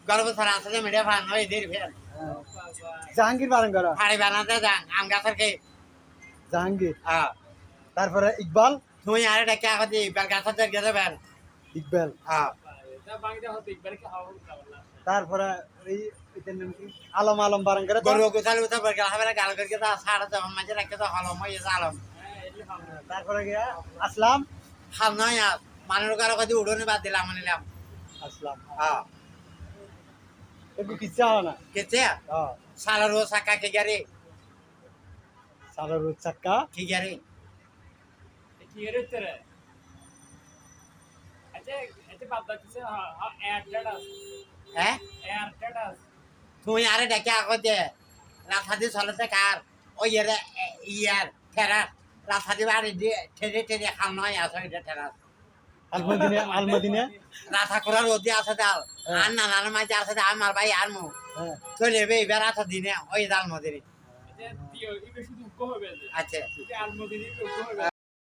গর্ব ছাড়া আছে যে মিডিয়া ফান হয় এদের ফের জাহাঙ্গীর বারণ করা ফাড়ি বানাতে যান আম গাছের কে জাহাঙ্গীর হ্যাঁ তারপরে ইকবাল তুই আরে ডাকে আগতে ইকবাল গাছের গেছে বের ইকবাল হ্যাঁ তারপরে এই এটার নাম কি আলম আলম বারণ করে গরু গোছালি উঠে বের গেল হবে গাল করে তা সাড়ে যখন মাঝে রাখতে তো হলম হয়ে গেছে আলম তারপরে গিয়া আসলাম হাল নয় আর মানুষ কারো কাছে উড়নে বাদ দিলাম নিলাম আসলাম হ্যাঁ একটু কিচ্ছা হয় না কেছে হ্যাঁ সালার ও সাকা কে গারে সারা রোজ চাক্কা কি গারে হ্যাঁ তুই আরে ডাকে আগতে রাস্তা চলতে কার ওই ইয়ার ঠেরা রাস্তা দিয়ে বাড়ি দিয়ে ঠেরে ঠেরে খাল নয় আছে এটা ঠেরা আলমদিনে রাথা করার রোদি আছে ডাল আর নানার মাঝে আছে আমার ভাই আর মু হ্যাঁ চলে যাবে এবার আছে দিনে ওই ডাল মদিনে আচ্ছা